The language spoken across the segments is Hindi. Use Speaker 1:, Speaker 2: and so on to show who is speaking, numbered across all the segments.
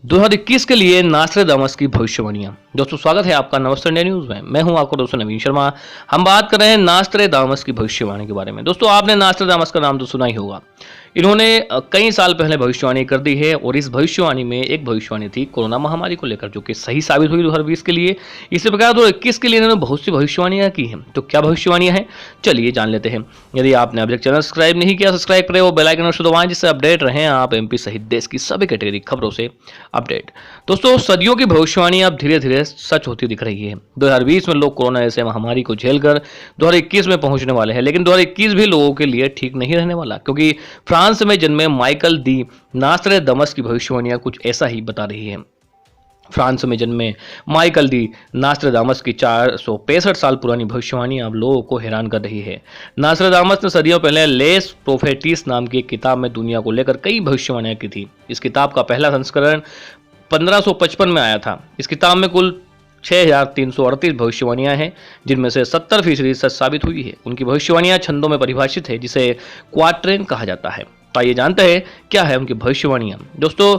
Speaker 1: 2021 के लिए नास्ट्रेदामस की भविष्यवाणियां। दोस्तों स्वागत है आपका नमस्ते इंडिया न्यूज में। मैं हूं आपका दोस्त नवीन शर्मा। हम बात कर रहे हैं नास्ट्रेदामस की भविष्यवाणी के बारे में। दोस्तों आपने नास्ट्रेदामस का नाम तो सुना ही होगा। इन्होंने कई साल पहले भविष्यवाणी कर दी है और इस भविष्यवाणी में एक भविष्यवाणी थी कोरोना महामारी को लेकर, जो कि सही साबित हुई 2020 के लिए। इसी प्रकार 2021 के लिए इन्होंने बहुत सी भविष्यवाणियां की हैं। तो क्या भविष्यवाणियां हैं, चलिए जान लेते हैं। यदि आपने अभी तक चैनल सब्सक्राइब नहीं किया, सब्सक्राइब करें और बेल आइकन अवश्य दबाएं, जिससे अपडेट रहें आप एमपी सहित देश की सभी कैटेगरी खबरों से अपडेट। दोस्तों सदियों की भविष्यवाणी अब धीरे धीरे सच होती दिख रही है। 2020 में लोग कोरोना जैसे महामारी को झेलकर 2021 में पहुंचने वाले हैं, लेकिन 2021 भी लोगों के लिए ठीक नहीं रहने वाला, क्योंकि फ्रांस में जन्मे माइकल दी नास्ट्रेदामस की भविष्यवाणियां कुछ ऐसा ही बता रही है। फ्रांस में जन्मे माइकल दी नास्ट्रेदामस की 465 साल पुरानी भविष्यवाणी अब लोगों को हैरान कर रही है। नास्ट्रेदामस ने सदियों पहले लेस प्रोफेटिस नाम की एक किताब में दुनिया को लेकर कई भविष्यवाणियां की थी। इस किताब का पहला संस्करण 1555 में आया था। इस किताब में कुल 6338 भविष्यवाणियां हैं, जिनमें से 70% सच साबित हुई है। उनकी भविष्यवाणियां छंदों में परिभाषित है, जिसे क्वाट्रेन कहा जाता है। तो आइए जानते हैं क्या है उनकी भविष्यवाणियां। दोस्तों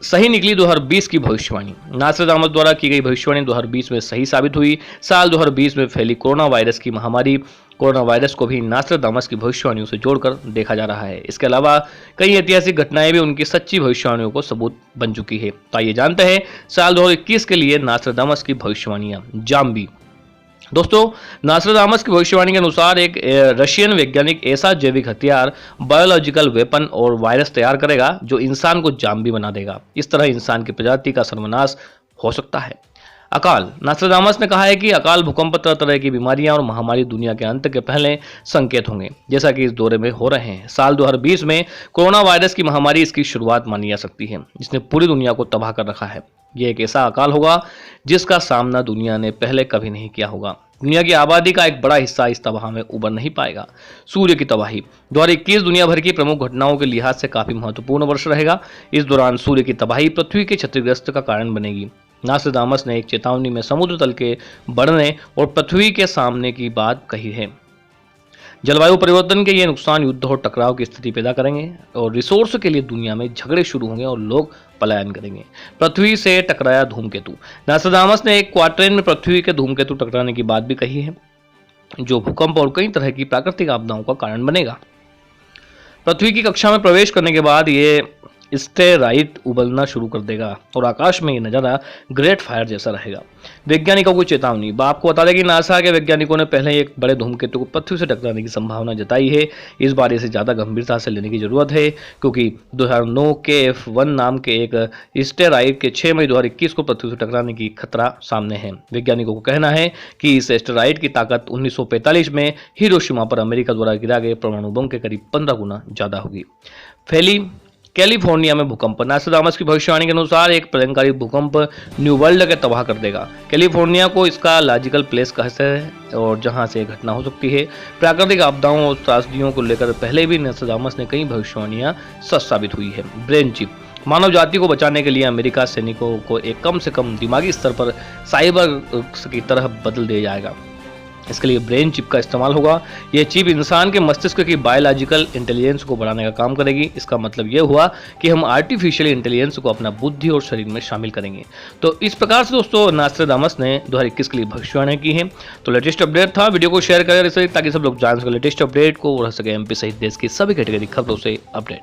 Speaker 1: सही निकली 2020 की भविष्यवाणी। नास्ट्रेदामस द्वारा की गई भविष्यवाणी 2020 में सही साबित हुई। साल 2020 में फैली कोरोना वायरस की महामारी कोरोना वायरस को भी नास्ट्रेदामस की भविष्यवाणियों से जोड़कर देखा जा रहा है। इसके अलावा कई ऐतिहासिक घटनाएं भी उनकी सच्ची भविष्यवाणियों को सबूत बन चुकी है। तो आइए जानते हैं साल 2021 के लिए नास्ट्रेदामस की भविष्यवाणियां। जाम्बी। दोस्तों नास्ट्रेदामस की भविष्यवाणी के अनुसार एक रशियन वैज्ञानिक ऐसा जैविक हथियार, बायोलॉजिकल वेपन और वायरस तैयार करेगा जो इंसान को जाम्बी बना देगा। इस तरह इंसान की प्रजाति का सर्वनाश हो सकता है। अकाल। नास्ट्रेदामस ने कहा है कि अकाल, भूकंप, तरह तरह की बीमारियां और महामारी दुनिया के अंत के पहले संकेत होंगे, जैसा कि इस दौरे में हो रहे हैं। साल 2020 में कोरोना वायरस की महामारी इसकी शुरुआत मानी जा सकती है, जिसने पूरी दुनिया को तबाह कर रखा है। यह एक ऐसा अकाल होगा जिसका सामना दुनिया ने पहले कभी नहीं किया होगा। दुनिया की आबादी का एक बड़ा हिस्सा इस तबाह में उबर नहीं पाएगा। सूर्य की तबाही। 2021 दुनिया भर की प्रमुख घटनाओं के लिहाज से काफी महत्वपूर्ण वर्ष रहेगा। इस दौरान सूर्य की तबाही पृथ्वी के क्षतिग्रस्त का कारण बनेगी। नास्ट्रेदामस ने एक चेतावनी में समुद्र तल के बढ़ने और पृथ्वी के सामने की बात कही है। जलवायु परिवर्तन के ये नुकसान युद्ध और टकराव की स्थिति पैदा करेंगे और रिसोर्स के लिए दुनिया में झगड़े शुरू होंगे और लोग पलायन करेंगे। पृथ्वी से टकराया धूमकेतु। नास्ट्रेदामस ने एक क्वार्टेन में पृथ्वी के धूमकेतु टकराने की बात भी कही है, जो भूकंप और कई तरह की प्राकृतिक आपदाओं का कारण बनेगा। पृथ्वी की कक्षा में प्रवेश करने के बाद ये स्टेराइट उबलना शुरू कर देगा और आकाश में ये नजारा ग्रेट फायर जैसा रहेगा। वैज्ञानिकों को चेतावनी। आपको बता दें कि नासा के वैज्ञानिकों ने पहले ही एक बड़े धूमकेतु को पृथ्वी से टकराने की संभावना जताई है। इस बार इसे ज्यादा गंभीरता से लेने की जरूरत है, क्योंकि 2009 के F1 नाम के एक स्टेराइड के 6 मई 2021 को पृथ्वी से टकराने की खतरा सामने है। वैज्ञानिकों को कहना है कि इस स्टेराइड की ताकत 1945 में हिरोशिमा पर अमेरिका द्वारा गिरा गए परमाणु बम के करीब 15 गुना ज्यादा होगी। फैली कैलिफोर्निया में भूकंप। नास्ट्रेदामस की भविष्यवाणी के अनुसार एक प्रलयंकारी भूकंप न्यू वर्ल्ड के तबाह कर देगा। कैलिफोर्निया को इसका लॉजिकल प्लेस कहते हैं और जहां से घटना हो सकती है। प्राकृतिक आपदाओं और त्रासदियों को लेकर पहले भी नास्ट्रेदामस ने कई भविष्यवाणियां सच साबित हुई है। Brain chip. मानव जाति को बचाने के लिए अमेरिका सैनिकों को एक कम से कम दिमागी स्तर पर साइबर की तरह बदल दिया जाएगा। इसके लिए ब्रेन चिप का इस्तेमाल होगा। यह चिप इंसान के मस्तिष्क की बायोलॉजिकल इंटेलिजेंस को बढ़ाने का काम करेगी। इसका मतलब यह हुआ कि हम आर्टिफिशियल इंटेलिजेंस को अपना बुद्धि और शरीर में शामिल करेंगे। तो इस प्रकार से दोस्तों नास्ट्रेदामस ने 2021 के लिए भविष्यवाणी की है। तो लेटेस्ट अपडेट था, वीडियो को शेयर करें ताकि सब लोग जान सके लेटेस्ट अपडेट को, रह सके एमपी सहित देश की सभी कैटेगरी खबरों से अपडेट।